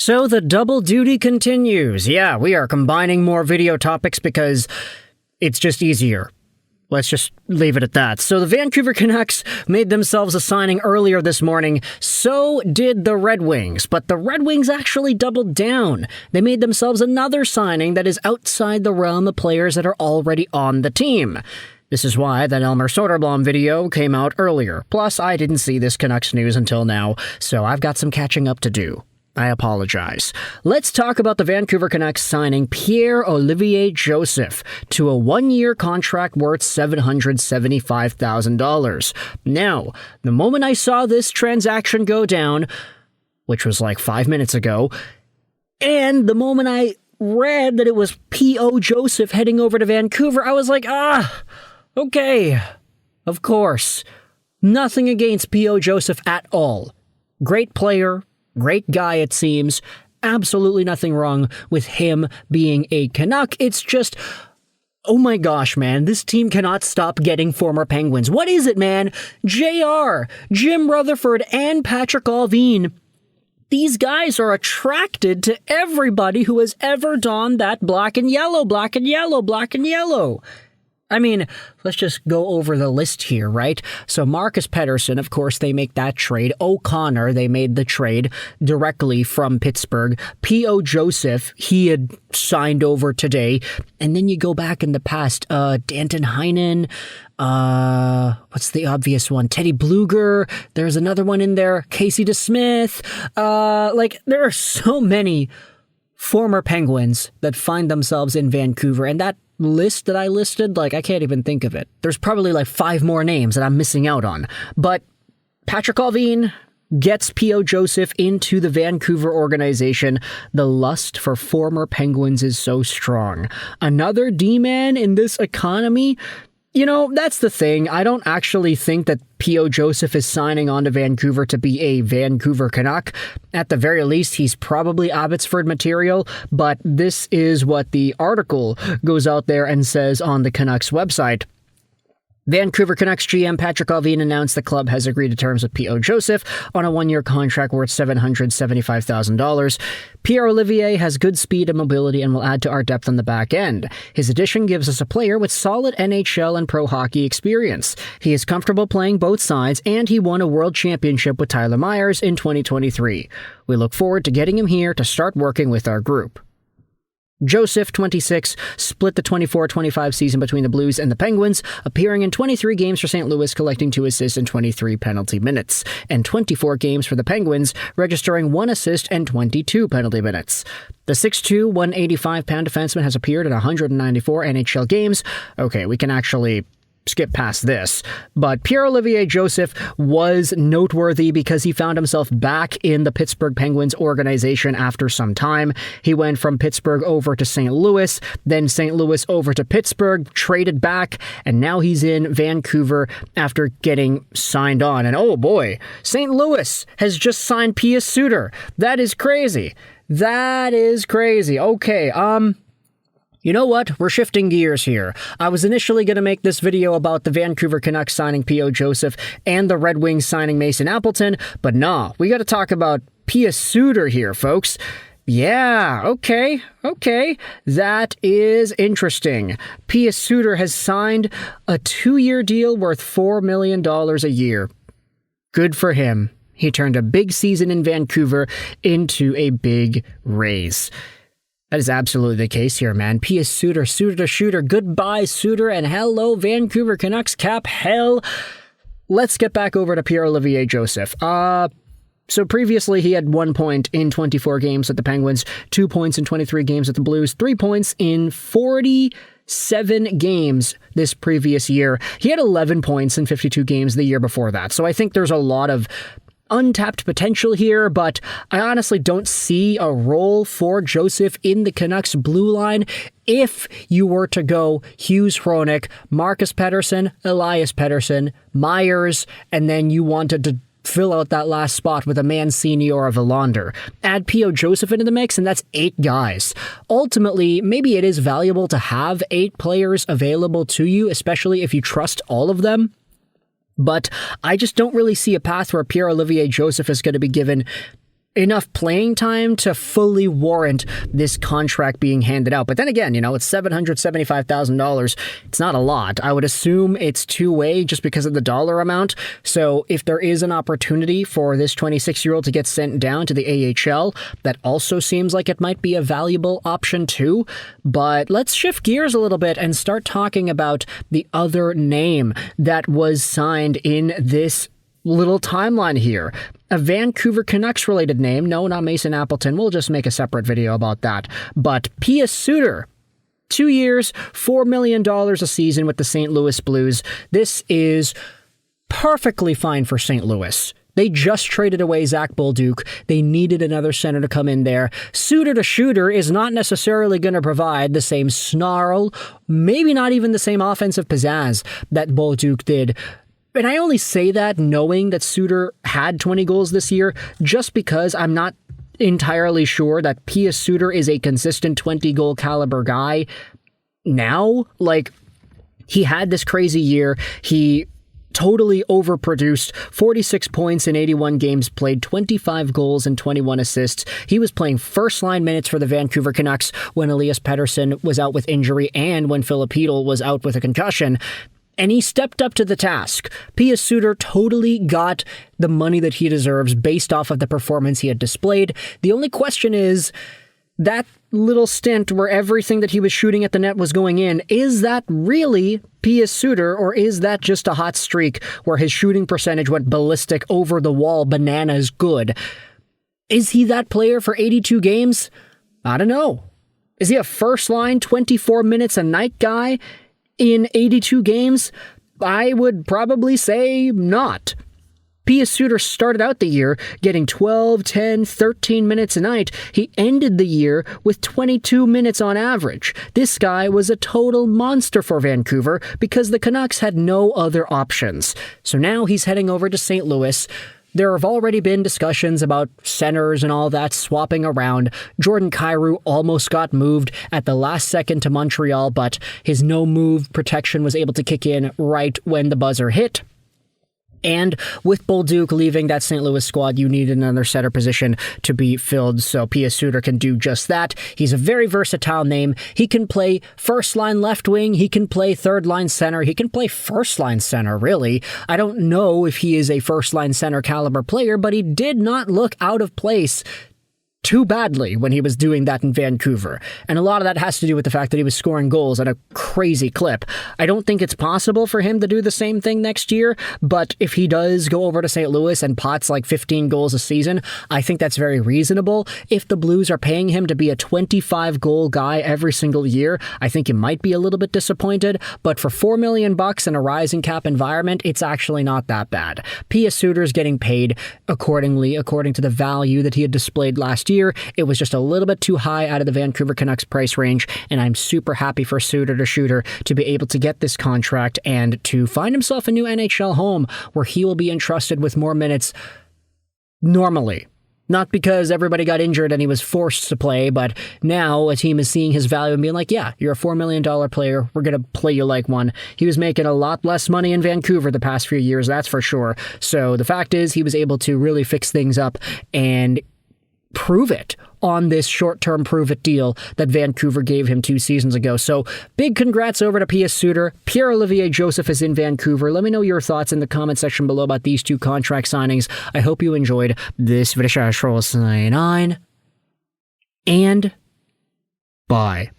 So the double duty continues. Yeah, we are combining more video topics because it's just easier. Let's just leave it at that. So the Vancouver Canucks made themselves a signing earlier this morning. So did the Red Wings. But the Red Wings actually doubled down. They made themselves another signing that is outside the realm of players that are already on the team. This is why that Elmer Soderblom video came out earlier. Plus, I didn't see this Canucks news until now, so I've got some catching up to do. I apologize. Let's talk about the Vancouver Canucks signing Pierre-Olivier Joseph to a one-year contract worth $775,000. Now, the moment I saw this transaction go down, which was like 5 minutes ago, and the moment I read that it was P.O. Joseph heading over to Vancouver, I was like, okay, of course. Nothing against P.O. Joseph at all. Great player. Great guy, it seems. Absolutely nothing wrong with him being a Canuck. It's just, oh my gosh, man, this team cannot stop getting former Penguins. What is it, man? JR, Jim Rutherford, and Patrik Allvin. These guys are attracted to everybody who has ever donned that black and yellow, black and yellow, black and yellow. I mean, let's just go over the list here, right? So Marcus Pettersson, of course, they make that trade. O'Connor, they made the trade directly from Pittsburgh. P.O. Joseph, he had signed over today. And then you go back in the past, Danton Heinen, what's the obvious one? Teddy Bluger. There's another one in there. Casey DeSmith. There are so many former Penguins that find themselves in Vancouver, and that list that I listed, I can't even think of it. There's probably 5 more names that I'm missing out on. But Patrik Allvin gets P.O. Joseph into the Vancouver organization. The lust for former Penguins is so strong. Another D-man in this economy? You know, that's the thing. I don't actually think that P.O. Joseph is signing on to Vancouver to be a Vancouver Canuck. At the very least, he's probably Abbotsford material, but this is what the article goes out there and says on the Canucks website. Vancouver Canucks GM Patrik Allvin announced the club has agreed to terms with P.O. Joseph on a one-year contract worth $775,000. Pierre-Olivier has good speed and mobility and will add to our depth on the back end. His addition gives us a player with solid NHL and pro hockey experience. He is comfortable playing both sides, and he won a world championship with Tyler Myers in 2023. We look forward to getting him here to start working with our group. Joseph, 26, split the 24-25 season between the Blues and the Penguins, appearing in 23 games for St. Louis, collecting 2 assists and 23 penalty minutes, and 24 games for the Penguins, registering 1 assist and 22 penalty minutes. The 6'2", 185-pound defenseman has appeared in 194 NHL games. Okay, we can actually skip past this, but Pierre-Olivier Joseph was noteworthy because he found himself back in the Pittsburgh Penguins organization after some time. He went from Pittsburgh over to St. Louis, then St. Louis over to Pittsburgh, traded back, and now he's in Vancouver after getting signed on. And oh boy, St. Louis has just signed Pius Suter. That is crazy. That is crazy. Okay, you know what? We're shifting gears here. I was initially going to make this video about the Vancouver Canucks signing P.O. Joseph and the Red Wings signing Mason Appleton, but nah, we got to talk about Pius Suter here, folks. Yeah, okay, that is interesting. Pius Suter has signed a 2-year deal worth $4 million a year. Good for him. He turned a big season in Vancouver into a big raise. That is absolutely the case here, man. Pius Suter, Suter to shooter. Goodbye, Suter, and hello, Vancouver Canucks cap hell. Let's get back over to Pierre-Olivier Joseph. So previously he had 1 point in 24 games with the Penguins, 2 points in 23 games with the Blues, 3 points in 47 games this previous year. He had 11 points in 52 games the year before that. So I think there's a lot of untapped potential here, but I honestly don't see a role for Joseph in the Canucks blue line if you were to go Hughes Hronek, Marcus Pettersson, Elias Pettersson, Myers, and then you wanted to fill out that last spot with a Mancini or a Villander. Add P.O. Joseph into the mix, and that's 8 guys. Ultimately, maybe it is valuable to have 8 players available to you, especially if you trust all of them. But I just don't really see a path where Pierre-Olivier Joseph is going to be given enough playing time to fully warrant this contract being handed out. But then again, it's $775,000. It's not a lot. I would assume it's two-way just because of the dollar amount. So if there is an opportunity for this 26-year-old to get sent down to the AHL, that also seems like it might be a valuable option too. But let's shift gears a little bit and start talking about the other name that was signed in this little timeline here. A Vancouver Canucks related name. No, not Mason Appleton. We'll just make a separate video about that. But Pius Suter, 2 years, $4 million a season with the St. Louis Blues. This is perfectly fine for St. Louis. They just traded away Zach Bolduc. They needed another center to come in there. Suter to shooter is not necessarily going to provide the same snarl, maybe not even the same offensive pizzazz that Bolduc did. And I only say that knowing that Suter had 20 goals this year, just because I'm not entirely sure that Pius Suter is a consistent 20-goal caliber guy now. Like, he had this crazy year. He totally overproduced, 46 points in 81 games played, 25 goals and 21 assists. He was playing first-line minutes for the Vancouver Canucks when Elias Pettersson was out with injury and when Filip Chytil was out with a concussion. And he stepped up to the task. Pius Suter totally got the money that he deserves based off of the performance he had displayed. The only question is, that little stint where everything that he was shooting at the net was going in, is that really Pius Suter, or is that just a hot streak where his shooting percentage went ballistic, over the wall, bananas good? Is he that player for 82 games? I don't know. Is he a first-line, 24 minutes a night guy in 82 games? I would probably say not. Pius Suter started out the year getting 12, 10, 13 minutes a night. He ended the year with 22 minutes on average. This guy was a total monster for Vancouver because the Canucks had no other options. So now he's heading over to St. Louis. There have already been discussions about centers and all that swapping around. Jordan Kyrou almost got moved at the last second to Montreal, but his no-move protection was able to kick in right when the buzzer hit. And with Bolduc leaving that St. Louis squad, you need another center position to be filled, so Pius Suter can do just that. He's a very versatile name. He can play first-line left wing, he can play third-line center, he can play first-line center, really. I don't know if he is a first-line center caliber player, but he did not look out of place too badly when he was doing that in Vancouver. And a lot of that has to do with the fact that he was scoring goals at a crazy clip. I don't think it's possible for him to do the same thing next year, but if he does go over to St. Louis and pots like 15 goals a season, I think that's very reasonable. If the Blues are paying him to be a 25-goal guy every single year, I think you might be a little bit disappointed, but for $4 million in a rising cap environment, it's actually not that bad. Pius Suter's getting paid accordingly, according to the value that he had displayed last year. It was just a little bit too high out of the Vancouver Canucks price range, and I'm super happy for Suter to shooter to be able to get this contract and to find himself a new NHL home where he will be entrusted with more minutes normally. Not because everybody got injured and he was forced to play, but now a team is seeing his value and being like, yeah, you're a $4 million player. We're going to play you like one. He was making a lot less money in Vancouver the past few years, that's for sure. So the fact is, he was able to really fix things up and prove it on this short-term prove-it deal that Vancouver gave him 2 seasons ago. So big congrats over to Pius Suter. Pierre-Olivier Joseph is in Vancouver. Let me know your thoughts in the comment section below about these 2 contract signings. I hope you enjoyed this video. And bye.